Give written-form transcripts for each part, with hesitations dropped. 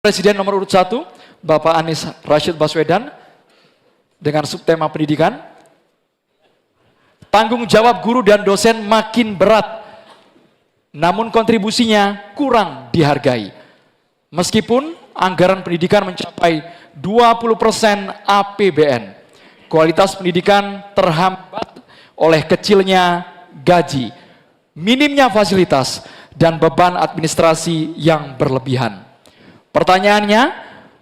Presiden nomor urut 1, Bapak Anies Rashid Baswedan, dengan subtema pendidikan, tanggung jawab guru dan dosen makin berat, namun kontribusinya kurang dihargai. Meskipun anggaran pendidikan mencapai 20% APBN, kualitas pendidikan terhambat oleh kecilnya gaji, minimnya fasilitas, dan beban administrasi yang berlebihan. Pertanyaannya,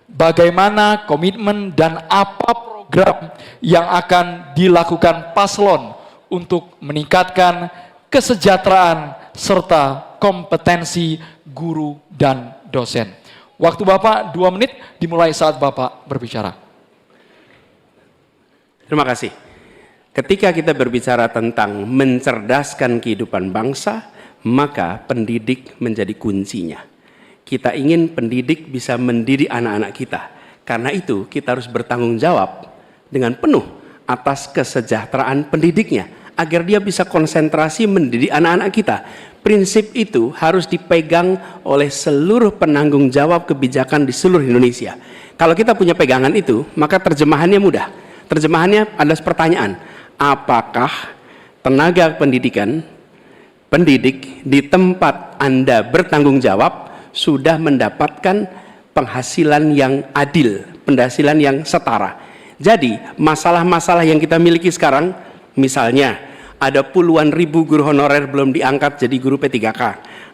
bagaimana komitmen dan apa program yang akan dilakukan paslon untuk meningkatkan kesejahteraan serta kompetensi guru dan dosen? Waktu Bapak 2 menit dimulai saat Bapak berbicara. Terima kasih. Ketika kita berbicara tentang mencerdaskan kehidupan bangsa, maka pendidik menjadi kuncinya. Kita ingin pendidik bisa mendidik anak-anak kita. Karena itu kita harus bertanggung jawab dengan penuh atas kesejahteraan pendidiknya, agar dia bisa konsentrasi mendidik anak-anak kita. Prinsip itu harus dipegang oleh seluruh penanggung jawab kebijakan di seluruh Indonesia. Kalau kita punya pegangan itu, maka terjemahannya mudah. Terjemahannya ada pertanyaan, apakah tenaga pendidikan, pendidik di tempat Anda bertanggung jawab sudah mendapatkan penghasilan yang adil, penghasilan yang setara. Jadi masalah-masalah yang kita miliki sekarang, misalnya ada puluhan ribu guru honorer belum diangkat jadi guru P3K,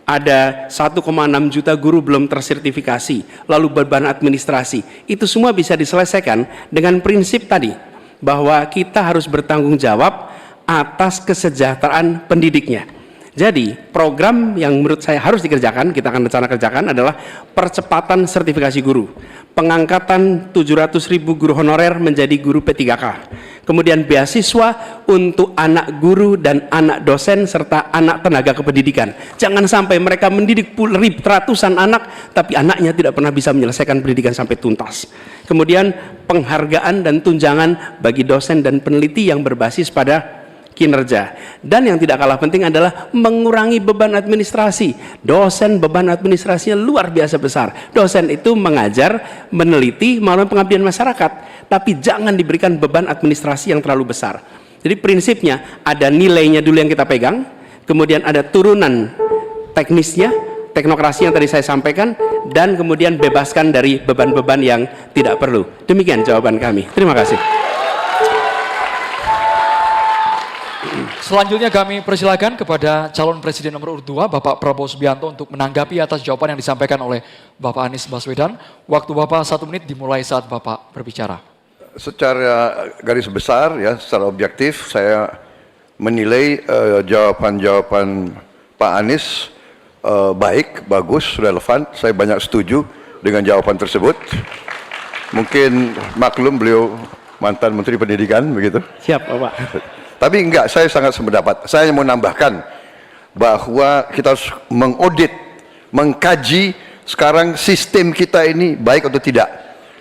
ada 1,6 juta guru belum tersertifikasi, lalu beban administrasi, itu semua bisa diselesaikan dengan prinsip tadi, bahwa kita harus bertanggung jawab atas kesejahteraan pendidiknya. Jadi program yang menurut saya harus dikerjakan, kita akan rencana kerjakan, adalah percepatan sertifikasi guru, pengangkatan 700.000 guru honorer menjadi guru P3K, kemudian beasiswa untuk anak guru dan anak dosen serta anak tenaga kependidikan. Jangan sampai mereka mendidik ratusan anak tapi anaknya tidak pernah bisa menyelesaikan pendidikan sampai tuntas. Kemudian penghargaan dan tunjangan bagi dosen dan peneliti yang berbasis pada kinerja. Dan yang tidak kalah penting adalah mengurangi beban administrasi. Dosen beban administrasinya luar biasa besar. Dosen itu mengajar, meneliti, melalui pengabdian masyarakat, tapi jangan diberikan beban administrasi yang terlalu besar. Jadi prinsipnya ada nilainya dulu yang kita pegang, kemudian ada turunan teknisnya, teknokrasi yang tadi saya sampaikan, dan kemudian bebaskan dari beban-beban yang tidak perlu. Demikian jawaban kami. Terima kasih. Selanjutnya kami persilakan kepada calon presiden nomor urut 2, Bapak Prabowo Subianto, untuk menanggapi atas jawaban yang disampaikan oleh Bapak Anies Baswedan. Waktu Bapak 1 menit dimulai saat Bapak berbicara. Secara garis besar, ya, secara objektif, saya menilai jawaban-jawaban Pak Anies baik, bagus, relevan. Saya banyak setuju dengan jawaban tersebut. Mungkin maklum beliau mantan Menteri Pendidikan, begitu. Siap, Bapak. Tapi enggak, saya sangat sependapat. Saya mau nambahkan bahwa kita harus mengaudit, mengkaji sekarang sistem kita ini baik atau tidak.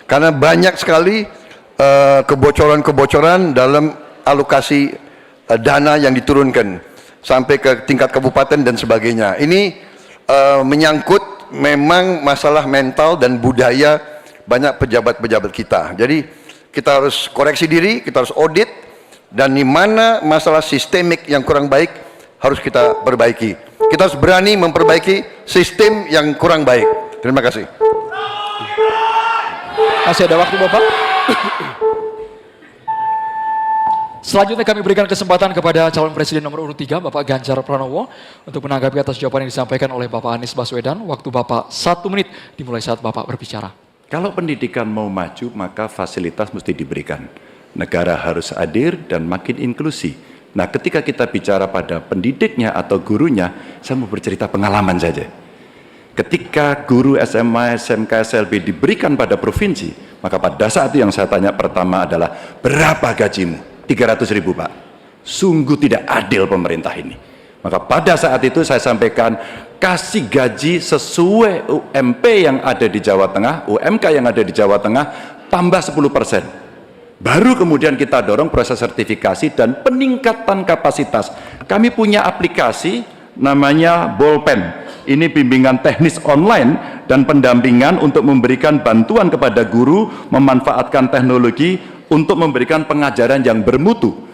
Karena banyak sekali kebocoran-kebocoran dalam alokasi dana yang diturunkan sampai ke tingkat kabupaten dan sebagainya. Ini menyangkut memang masalah mental dan budaya banyak pejabat-pejabat kita. Jadi kita harus koreksi diri, kita harus audit, dan di mana masalah sistemik yang kurang baik harus kita perbaiki. Kita harus berani memperbaiki sistem yang kurang baik. Terima kasih. Masih ada waktu Bapak. Selanjutnya kami berikan kesempatan kepada calon presiden nomor urut 3, Bapak Ganjar Pranowo, untuk menanggapi atas jawaban yang disampaikan oleh Bapak Anies Baswedan. Waktu Bapak 1 menit dimulai saat Bapak berbicara. Kalau pendidikan mau maju, maka fasilitas mesti diberikan. Negara harus hadir dan makin inklusi. Nah, ketika kita bicara pada pendidiknya atau gurunya, saya mau bercerita pengalaman saja. Ketika guru SMA, SMK, SLB diberikan pada provinsi, maka pada saat itu yang saya tanya pertama adalah, berapa gajimu? 300.000, Pak. Sungguh tidak adil pemerintah ini. Maka pada saat itu saya sampaikan, kasih gaji sesuai UMP yang ada di Jawa Tengah, UMK yang ada di Jawa Tengah, tambah 10%. Baru kemudian kita dorong proses sertifikasi dan peningkatan kapasitas. Kami punya aplikasi namanya Bolpen. ini bimbingan teknis online dan pendampingan untuk memberikan bantuan kepada guru memanfaatkan teknologi untuk memberikan pengajaran yang bermutu.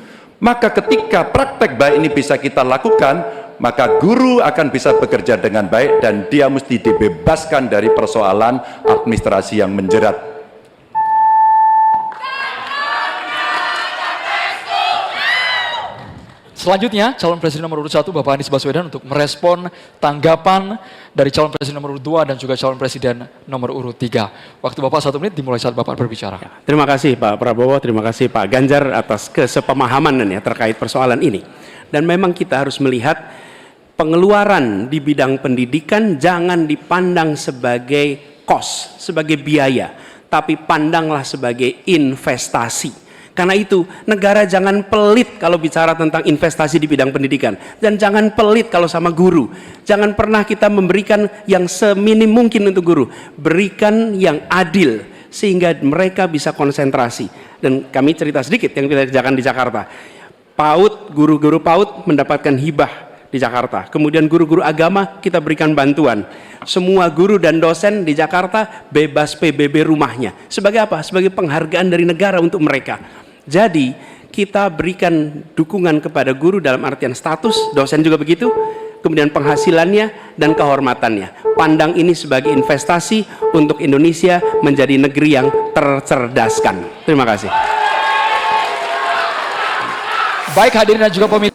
Maka ketika praktek baik ini bisa kita lakukan, maka guru akan bisa bekerja dengan baik dan dia mesti dibebaskan dari persoalan administrasi yang menjerat. Selanjutnya, calon presiden nomor urut 1 Bapak Anies Baswedan untuk merespon tanggapan dari calon presiden nomor urut 2 dan juga calon presiden nomor urut 3. Waktu Bapak 1 menit dimulai saat Bapak berbicara. Terima kasih Pak Prabowo, terima kasih Pak Ganjar atas kesepemahaman ya terkait persoalan ini. Dan memang kita harus melihat pengeluaran di bidang pendidikan jangan dipandang sebagai cost, sebagai biaya, tapi pandanglah sebagai investasi. Karena itu, negara jangan pelit kalau bicara tentang investasi di bidang pendidikan. Dan jangan pelit kalau sama guru. Jangan pernah kita memberikan yang seminim mungkin untuk guru. Berikan yang adil, sehingga mereka bisa konsentrasi. Dan kami cerita sedikit yang kita kerjakan di Jakarta. PAUD, guru-guru PAUD mendapatkan hibah di Jakarta. Kemudian guru-guru agama kita berikan bantuan. Semua guru dan dosen di Jakarta bebas PBB rumahnya. Sebagai apa? Sebagai penghargaan dari negara untuk mereka. Jadi kita berikan dukungan kepada guru dalam artian status, dosen juga begitu, kemudian penghasilannya dan kehormatannya. Pandang ini sebagai investasi untuk Indonesia menjadi negeri yang tercerdaskan. Terima kasih. Baik hadirin dan juga pemirsa.